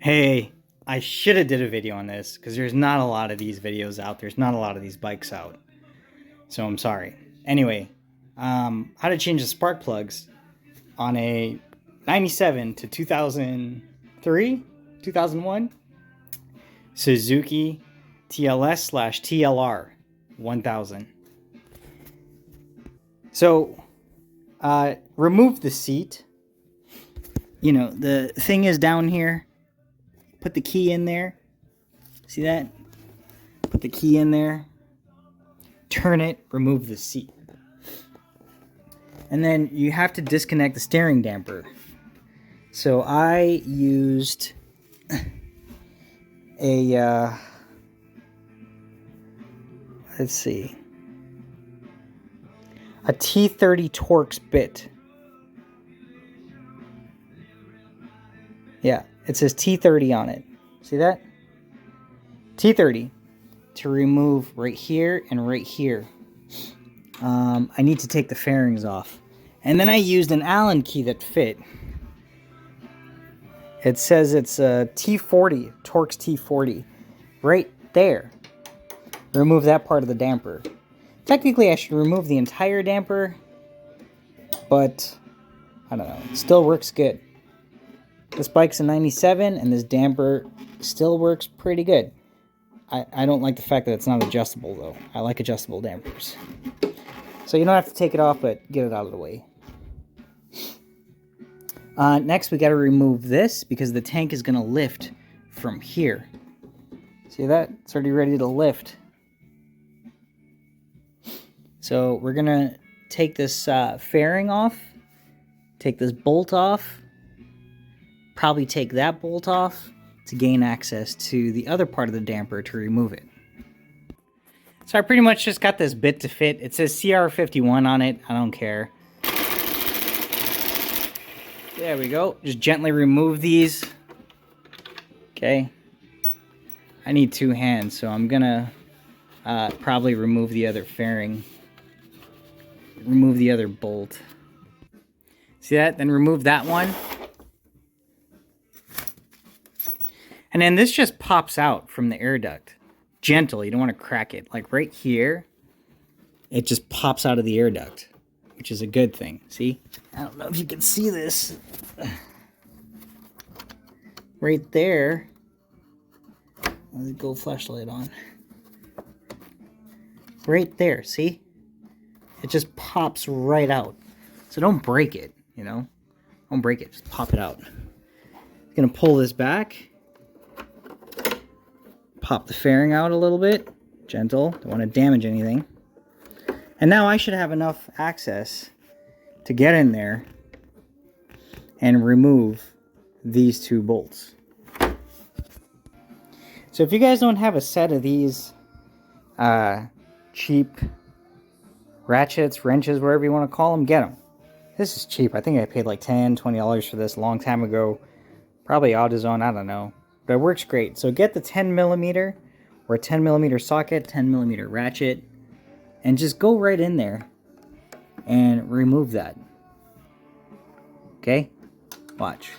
Hey, I should have did a video on this because there's not a lot of these videos out. There's not a lot of these bikes out. So I'm sorry. Anyway, how to change the spark plugs on a 97 to 2003, 2001 Suzuki TLS/TLR 1000. So, remove the seat. You know, the thing is down here. Put the key in there. See that? Put the key in there. Turn it, remove the seat. And then you have to disconnect the steering damper. So I used a, let's see, a T30 Torx bit. Yeah, it says T30 on it. See that? T30 to remove right here and right here. I need to take the fairings off. And then I used an Allen key that fit. It says it's a T40, Torx T40. Right there. Remove that part of the damper. Technically I should remove the entire damper, but I don't know. It still works good. This bike's a 97 and this damper still works pretty good. I don't like the fact that it's not adjustable though. I like adjustable dampers. So you don't have to take it off, but get it out of the way. Next we got to remove this because the tank is going to lift from here. See that? It's already ready to lift. So we're going to take this fairing off. Take this bolt off. Probably take that bolt off to gain access to the other part of the damper to remove it. So I pretty much just got this bit to fit. It says CR51 on it. I don't care. There we go. Just gently remove these. Okay. I need two hands, so I'm gonna probably remove the other fairing. Remove the other bolt. See that? Then remove that one. And then this just pops out from the air duct. Gentle, you don't want to crack it. Like right here, it just pops out of the air duct, which is a good thing. See? I don't know if you can see this. Right there. Let's go flashlight on. Right there, see? It just pops right out. So don't break it, you know? Don't break it, just pop it out. I'm gonna pull this back. Pop the fairing out a little bit. Gentle, don't want to damage anything. And now I should have enough access to get in there and remove these two bolts. So if you guys don't have a set of these cheap ratchets, wrenches, whatever you want to call them, get them. This is cheap. I think I paid like $10, $20 for this a long time ago. Probably AutoZone, I don't know. But it works great. So get the 10mm or a 10mm socket, 10mm ratchet, and just go right in there and remove that. Okay? Watch.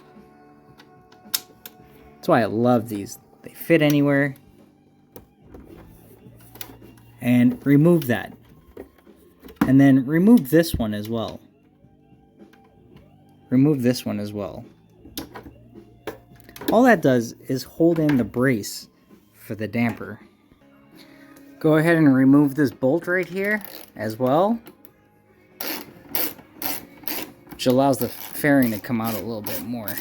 That's why I love these. They fit anywhere. And remove that. And then remove this one as well. Remove this one as well. All that does is hold in the brace for the damper. Go ahead and remove this bolt right here as well, which allows the fairing to come out a little bit more.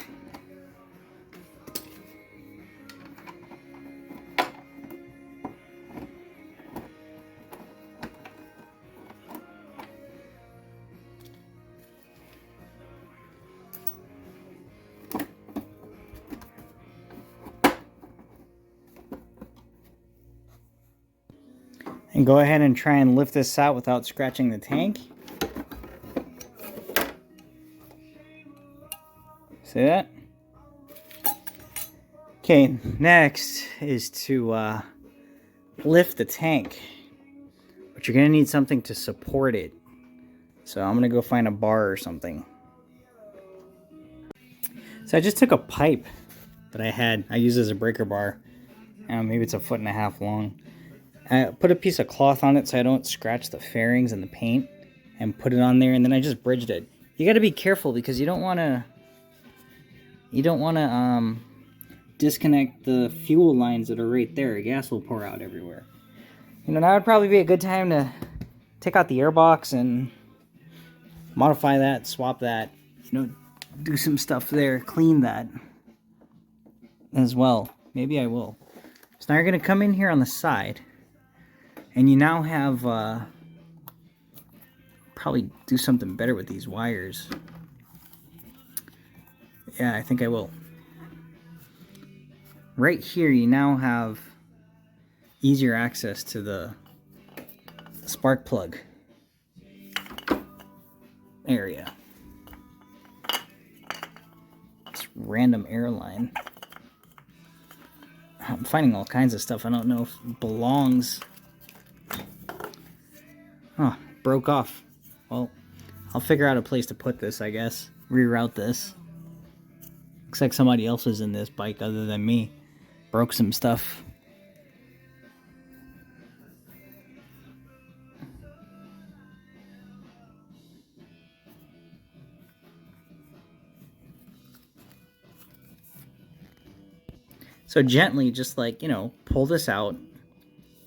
And go ahead and try and lift this out without scratching the tank. See that? Okay, next is to lift the tank. But you're going to need something to support it. So I'm going to go find a bar or something. So I just took a pipe that I had. I use as a breaker bar. Maybe it's 1.5 feet long. I put a piece of cloth on it so I don't scratch the fairings and the paint, and put it on there, and then I just bridged it. You got to be careful because you don't want to disconnect the fuel lines that are right there. Gas will pour out everywhere. You know, now would probably be a good time to take out the airbox and modify that, swap that, you know, do some stuff there, clean that as well. Maybe I will. So now you're going to come in here on the side, and you now have, probably do something better with these wires. Yeah, I think I will. Right here, you now have easier access to the spark plug area. This random airline. I'm finding all kinds of stuff I don't know if it belongs. Oh, broke off. Well, I'll figure out a place to put this, I guess. Reroute this. Looks like somebody else was in this bike other than me. Broke some stuff. So gently, just like, you know, pull this out.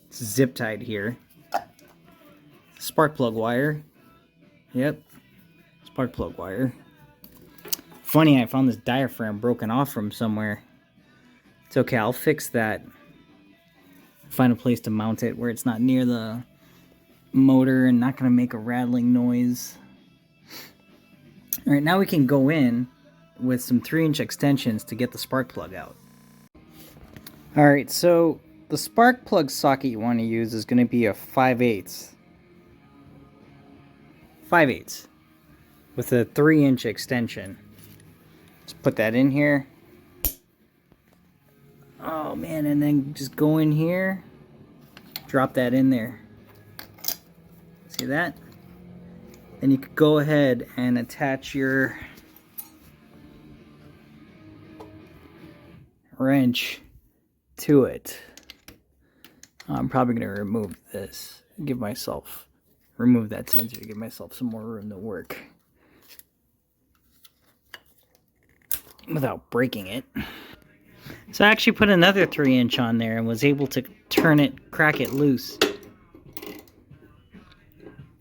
It's zip tied here. Spark plug wire. Yep. Spark plug wire. Funny, I found this diaphragm broken off from somewhere. It's okay, I'll fix that. Find a place to mount it where it's not near the motor and not going to make a rattling noise. Alright, now we can go in with some 3-inch extensions to get the spark plug out. Alright, so the spark plug socket you want to use is going to be a 5/8. 5/8 with a 3-inch extension. Just put that in here. Oh man, and then just go in here, drop that in there. See that? Then you could go ahead and attach your wrench to it. I'm probably going to remove this, remove that sensor to give myself some more room to work without breaking it. So I actually put another 3-inch on there and was able to crack it loose,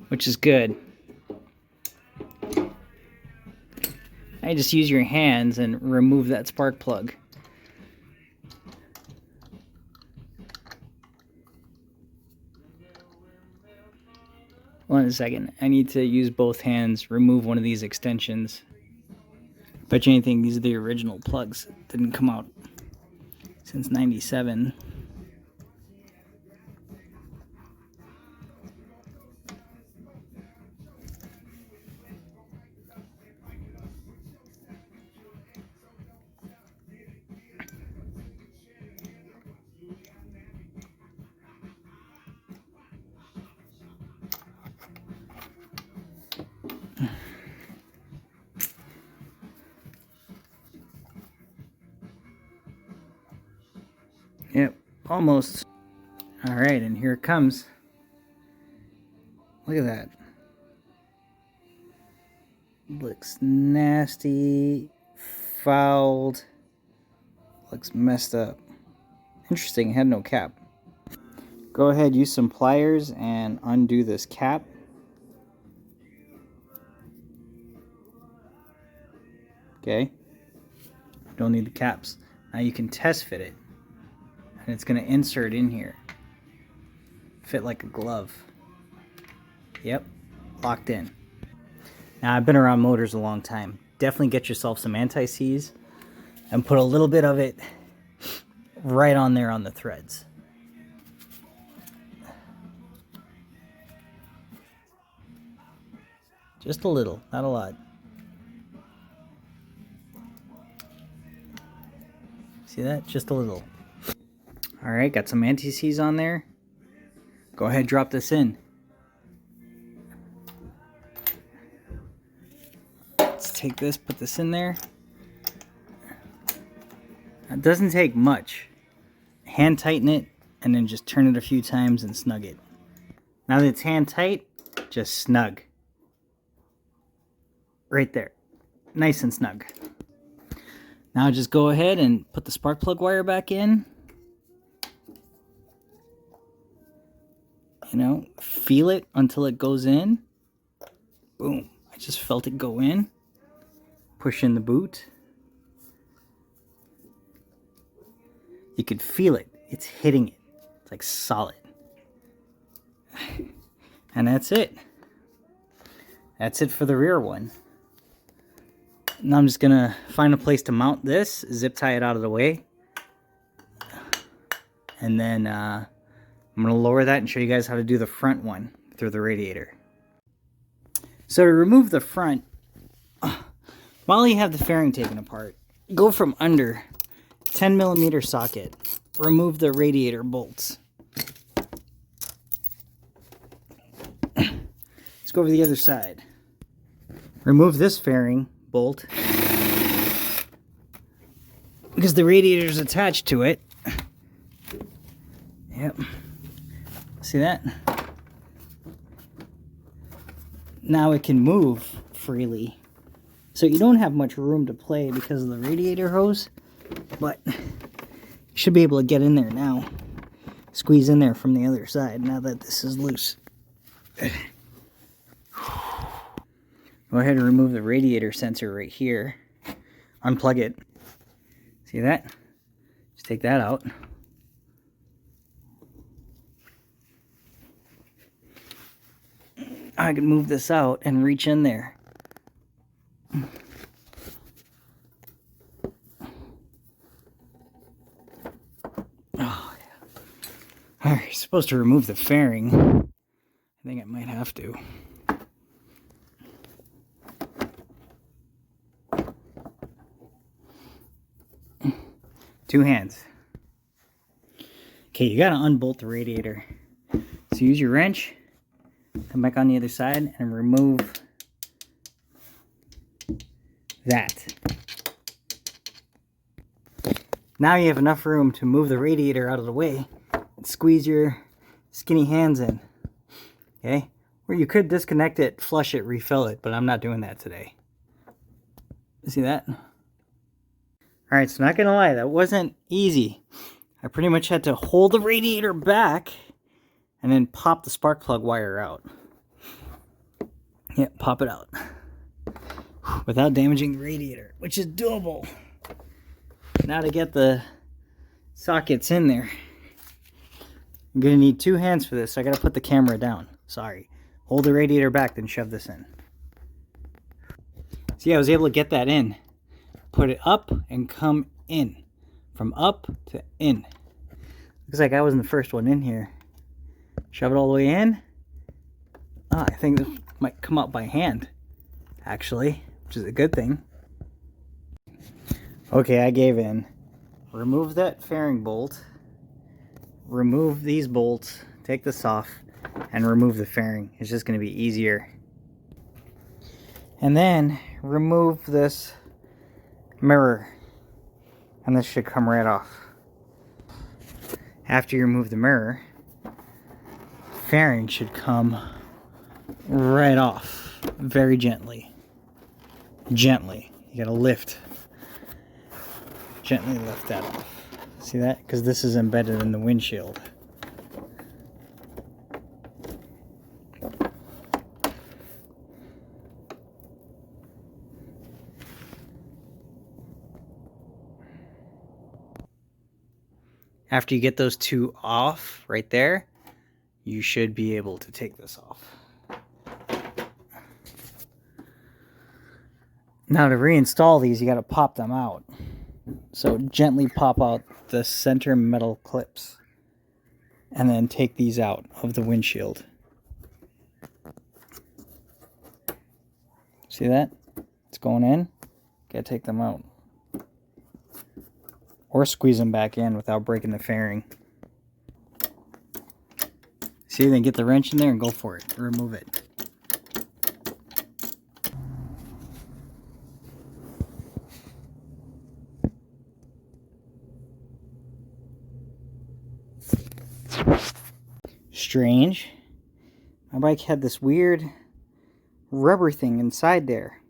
which is good. I just use your hands and remove that spark plug. One second, I need to use both hands, remove one of these extensions. Bet you anything, these are the original plugs. Didn't come out since '97. Yep, almost. Alright, and here it comes. Look at that. Looks nasty, fouled, looks messed up. Interesting, it had no cap. Go ahead, use some pliers and undo this cap. Okay, don't need the caps. Now you can test fit it. And it's going to insert in here. Fit like a glove. Yep, locked in. Now I've been around motors a long time. Definitely get yourself some anti-seize and put a little bit of it right on there on the threads. Just a little, not a lot. See that? Just a little. Alright, got some anti-seize on there. Go ahead, drop this in. Let's take this, put this in there. It doesn't take much. Hand tighten it, and then just turn it a few times and snug it. Now that it's hand tight, just snug. Right there. Nice and snug. Now just go ahead and put the spark plug wire back in. You know, feel it until it goes in. Boom. I just felt it go in. Push in the boot. You can feel it. It's hitting it. It's like solid. And that's it. That's it for the rear one. Now I'm just gonna find a place to mount this, zip tie it out of the way. And then I'm gonna lower that and show you guys how to do the front one through the radiator. So to remove the front, while you have the fairing taken apart, go from under 10mm socket, remove the radiator bolts. Let's go over the other side. Remove this fairing bolt because the radiator is attached to it. Yep. See that? Now it can move freely. So you don't have much room to play because of the radiator hose, but you should be able to get in there now. Squeeze in there from the other side now that this is loose. Go ahead and remove the radiator sensor right here. Unplug it. See that? Just take that out. I can move this out and reach in there. Oh, yeah. Alright, you're supposed to remove the fairing. I think I might have to. Two hands. Okay, you gotta unbolt the radiator. So use your wrench, come back on the other side, and remove that. Now you have enough room to move the radiator out of the way and squeeze your skinny hands in. Okay? Or you could disconnect it, flush it, refill it, but I'm not doing that today. See that? Alright, so not gonna lie, that wasn't easy. I pretty much had to hold the radiator back and then pop the spark plug wire out. Yep, pop it out. Without damaging the radiator, which is doable. Now to get the sockets in there. I'm gonna need two hands for this, so I gotta put the camera down. Sorry. Hold the radiator back, then shove this in. See, I was able to get that in. Put it up and come in. From up to in. Looks like I wasn't the first one in here. Shove it all the way in. Oh, I think this might come out by hand, actually, which is a good thing. Okay, I gave in. Remove that fairing bolt. Remove these bolts. Take this off and remove the fairing. It's just going to be easier. And then remove this mirror, and this should come right off. After you remove the mirror, fairing should come right off very gently. Gently. You gotta lift. Gently lift that off. See that? Because this is embedded in the windshield. After you get those two off right there, you should be able to take this off. Now to reinstall these, you got to pop them out. So gently pop out the center metal clips and then take these out of the windshield. See that? It's going in. Got to take them out. Or squeeze them back in without breaking the fairing. See, then get the wrench in there and go for it. Remove it. Strange. My bike had this weird rubber thing inside there.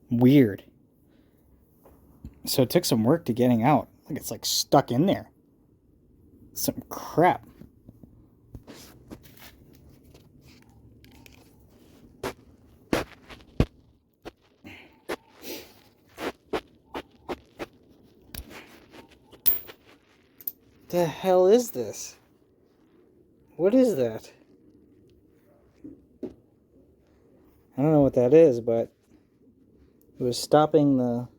Weird. So it took some work to getting out. Look, it's like stuck in there. Some crap. The hell is this? What is that? I don't know what that is, but it was stopping the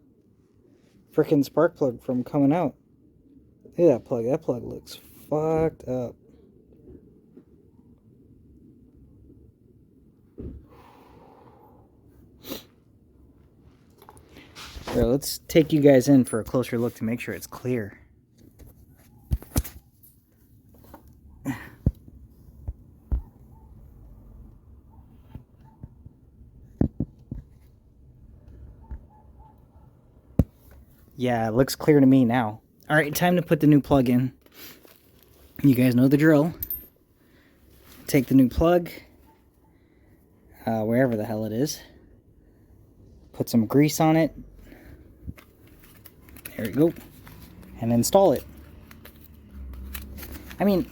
frickin' spark plug from coming out. Look at that plug. That plug looks fucked up. Here, let's take you guys in for a closer look to make sure it's clear. Yeah, it looks clear to me now. Alright, time to put the new plug in. You guys know the drill. Take the new plug, wherever the hell it is. Put some grease on it. There we go. And install it. I mean,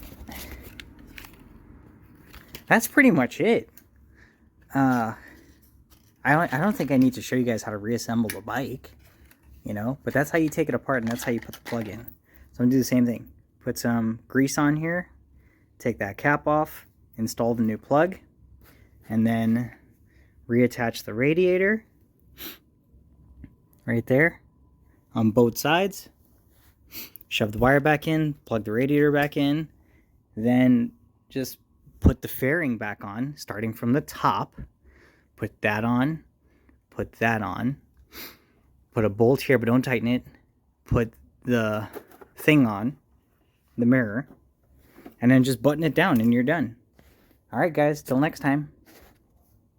that's pretty much it. I don't think I need to show you guys how to reassemble the bike. You know, but that's how you take it apart, and that's how you put the plug in. So I'm gonna do the same thing. Put some grease on here, take that cap off, install the new plug, and then reattach the radiator right there on both sides. Shove the wire back in, plug the radiator back in, then just put the fairing back on, starting from the top. Put that on, put that on. Put a bolt here, but don't tighten it. Put the thing on, the mirror, and then just button it down and you're done. Alright guys, till next time.